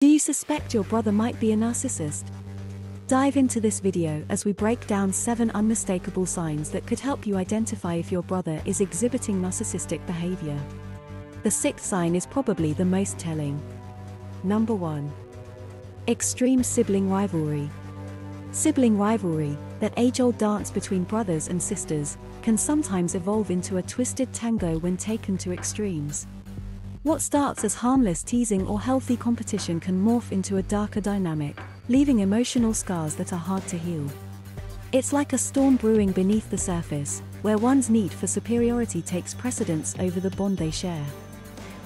Do you suspect your brother might be a narcissist? Dive into this video as we break down 7 unmistakable signs that could help you identify if your brother is exhibiting narcissistic behavior. The 6th sign is probably the most telling. Number 1. Extreme sibling rivalry. Sibling rivalry, that age-old dance between brothers and sisters, can sometimes evolve into a twisted tango when taken to extremes. What starts as harmless teasing or healthy competition can morph into a darker dynamic, leaving emotional scars that are hard to heal. It's like a storm brewing beneath the surface, where one's need for superiority takes precedence over the bond they share.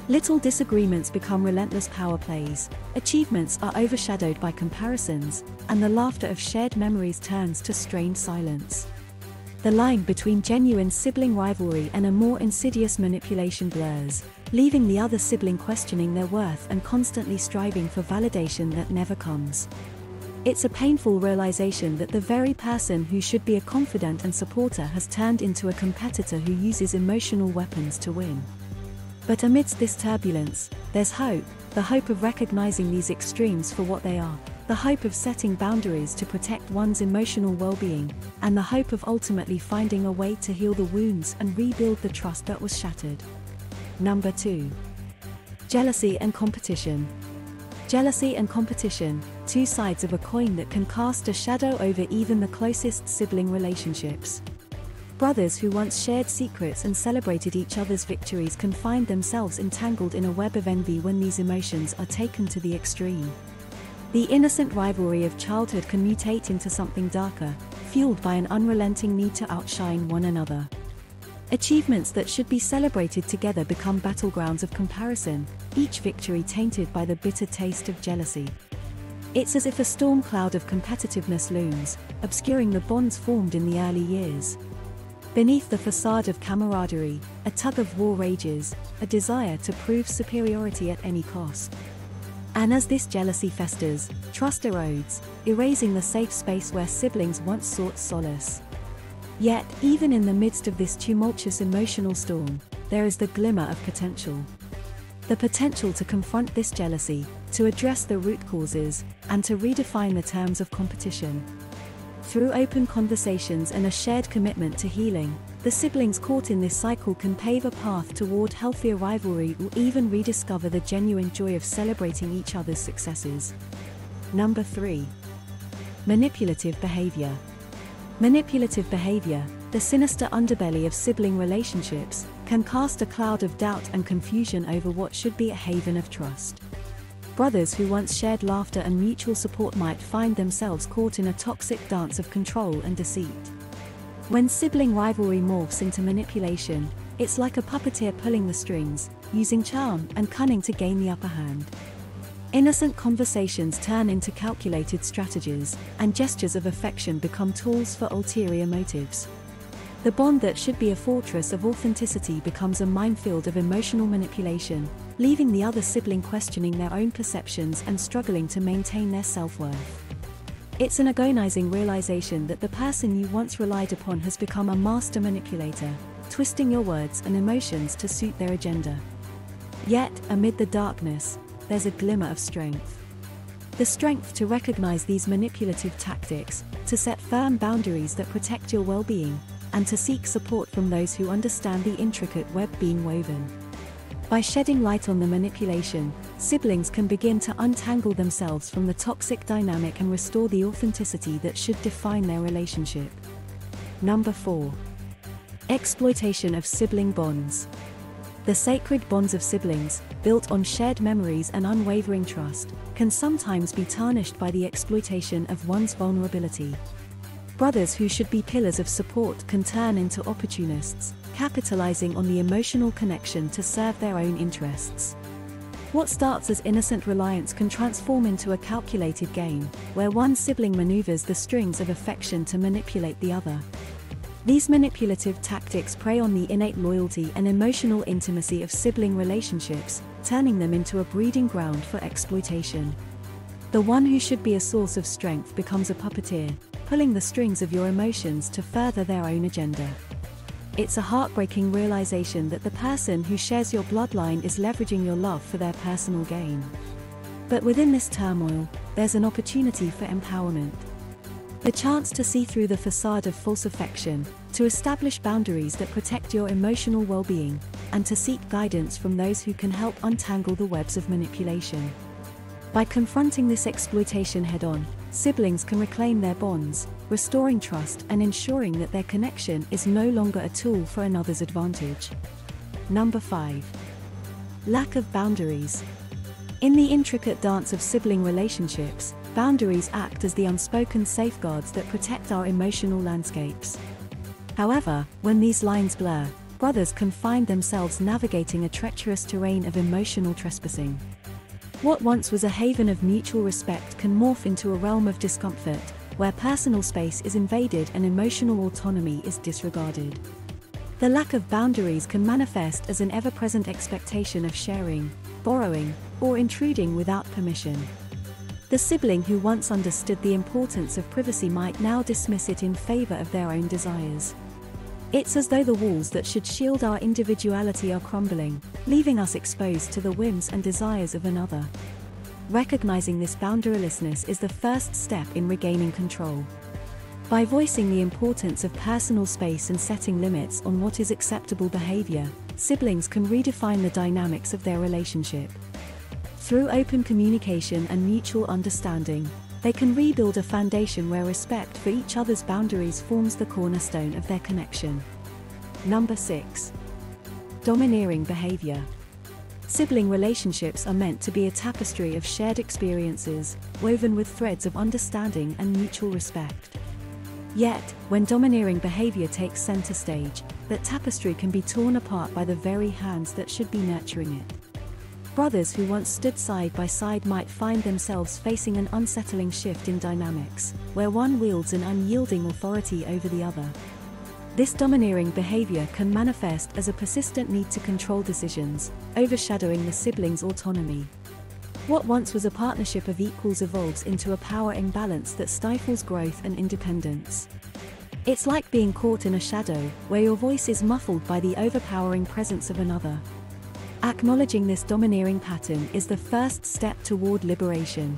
Little disagreements become relentless power plays, achievements are overshadowed by comparisons, and the laughter of shared memories turns to strained silence. The line between genuine sibling rivalry and a more insidious manipulation blurs, leaving the other sibling questioning their worth and constantly striving for validation that never comes. It's a painful realization that the very person who should be a confidant and supporter has turned into a competitor who uses emotional weapons to win. But amidst this turbulence, there's hope, the hope of recognizing these extremes for what they are, the hope of setting boundaries to protect one's emotional well-being, and the hope of ultimately finding a way to heal the wounds and rebuild the trust that was shattered. Number 2. Jealousy and competition. Jealousy and competition, 2 sides of a coin that can cast a shadow over even the closest sibling relationships. Brothers who once shared secrets and celebrated each other's victories can find themselves entangled in a web of envy when these emotions are taken to the extreme. The innocent rivalry of childhood can mutate into something darker, fueled by an unrelenting need to outshine one another. Achievements that should be celebrated together become battlegrounds of comparison, each victory tainted by the bitter taste of jealousy. It's as if a storm cloud of competitiveness looms, obscuring the bonds formed in the early years. Beneath the facade of camaraderie, a tug-of-war rages, a desire to prove superiority at any cost. And as this jealousy festers, trust erodes, erasing the safe space where siblings once sought solace. Yet, even in the midst of this tumultuous emotional storm, there is the glimmer of potential. The potential to confront this jealousy, to address the root causes, and to redefine the terms of competition. Through open conversations and a shared commitment to healing, the siblings caught in this cycle can pave a path toward healthier rivalry or even rediscover the genuine joy of celebrating each other's successes. Number 3. Manipulative behavior. Manipulative behavior, the sinister underbelly of sibling relationships, can cast a cloud of doubt and confusion over what should be a haven of trust. Brothers who once shared laughter and mutual support might find themselves caught in a toxic dance of control and deceit. When sibling rivalry morphs into manipulation, it's like a puppeteer pulling the strings, using charm and cunning to gain the upper hand. Innocent conversations turn into calculated strategies, and gestures of affection become tools for ulterior motives. The bond that should be a fortress of authenticity becomes a minefield of emotional manipulation, leaving the other sibling questioning their own perceptions and struggling to maintain their self-worth. It's an agonizing realization that the person you once relied upon has become a master manipulator, twisting your words and emotions to suit their agenda. Yet, amid the darkness, there's a glimmer of strength. The strength to recognize these manipulative tactics, to set firm boundaries that protect your well-being, and to seek support from those who understand the intricate web being woven. By shedding light on the manipulation, siblings can begin to untangle themselves from the toxic dynamic and restore the authenticity that should define their relationship. Number 4. Exploitation of sibling bonds. The sacred bonds of siblings, built on shared memories and unwavering trust, can sometimes be tarnished by the exploitation of one's vulnerability. Brothers who should be pillars of support can turn into opportunists, capitalizing on the emotional connection to serve their own interests. What starts as innocent reliance can transform into a calculated game, where one sibling maneuvers the strings of affection to manipulate the other. These manipulative tactics prey on the innate loyalty and emotional intimacy of sibling relationships, turning them into a breeding ground for exploitation. The one who should be a source of strength becomes a puppeteer, pulling the strings of your emotions to further their own agenda. It's a heartbreaking realization that the person who shares your bloodline is leveraging your love for their personal gain. But within this turmoil, there's an opportunity for empowerment. The chance to see through the facade of false affection, to establish boundaries that protect your emotional well-being, and to seek guidance from those who can help untangle the webs of manipulation. By confronting this exploitation head-on, siblings can reclaim their bonds, restoring trust and ensuring that their connection is no longer a tool for another's advantage. Number 5. Lack of boundaries. In the intricate dance of sibling relationships, boundaries act as the unspoken safeguards that protect our emotional landscapes. However, when these lines blur, brothers can find themselves navigating a treacherous terrain of emotional trespassing. What once was a haven of mutual respect can morph into a realm of discomfort, where personal space is invaded and emotional autonomy is disregarded. The lack of boundaries can manifest as an ever-present expectation of sharing, borrowing, or intruding without permission. The sibling who once understood the importance of privacy might now dismiss it in favor of their own desires. It's as though the walls that should shield our individuality are crumbling, leaving us exposed to the whims and desires of another. Recognizing this boundarylessness is the first step in regaining control. By voicing the importance of personal space and setting limits on what is acceptable behavior, siblings can redefine the dynamics of their relationship. Through open communication and mutual understanding, they can rebuild a foundation where respect for each other's boundaries forms the cornerstone of their connection. Number 6. Domineering behavior. Sibling relationships are meant to be a tapestry of shared experiences, woven with threads of understanding and mutual respect. Yet, when domineering behavior takes center stage, that tapestry can be torn apart by the very hands that should be nurturing it. Brothers who once stood side by side might find themselves facing an unsettling shift in dynamics, where one wields an unyielding authority over the other. This domineering behavior can manifest as a persistent need to control decisions, overshadowing the siblings' autonomy. What once was a partnership of equals evolves into a power imbalance that stifles growth and independence. It's like being caught in a shadow, where your voice is muffled by the overpowering presence of another. Acknowledging this domineering pattern is the first step toward liberation.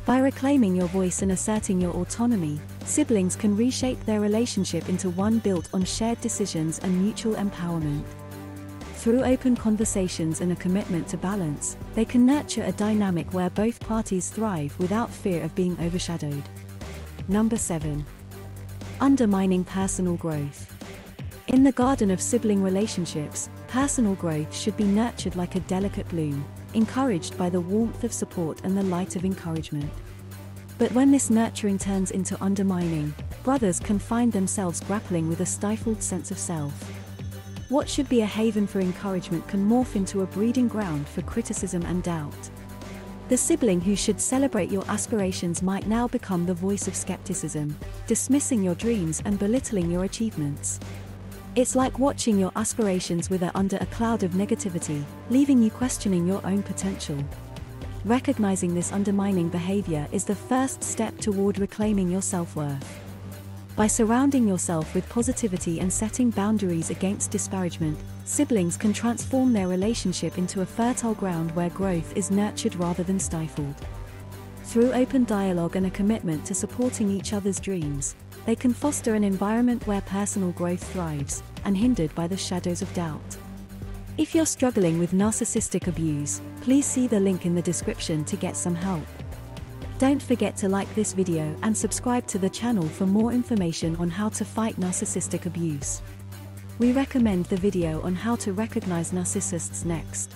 By reclaiming your voice and asserting your autonomy, siblings can reshape their relationship into one built on shared decisions and mutual empowerment. Through open conversations and a commitment to balance, they can nurture a dynamic where both parties thrive without fear of being overshadowed. Number 7. Undermining personal growth. In the garden of sibling relationships, personal growth should be nurtured like a delicate bloom, encouraged by the warmth of support and the light of encouragement. But when this nurturing turns into undermining, brothers can find themselves grappling with a stifled sense of self. What should be a haven for encouragement can morph into a breeding ground for criticism and doubt. The sibling who should celebrate your aspirations might now become the voice of skepticism, dismissing your dreams and belittling your achievements. It's like watching your aspirations wither under a cloud of negativity, leaving you questioning your own potential. Recognizing this undermining behavior is the first step toward reclaiming your self-worth. By surrounding yourself with positivity and setting boundaries against disparagement, siblings can transform their relationship into a fertile ground where growth is nurtured rather than stifled. Through open dialogue and a commitment to supporting each other's dreams, they can foster an environment where personal growth thrives, unhindered by the shadows of doubt. If you're struggling with narcissistic abuse, please see the link in the description to get some help. Don't forget to like this video and subscribe to the channel for more information on how to fight narcissistic abuse. We recommend the video on how to recognize narcissists next.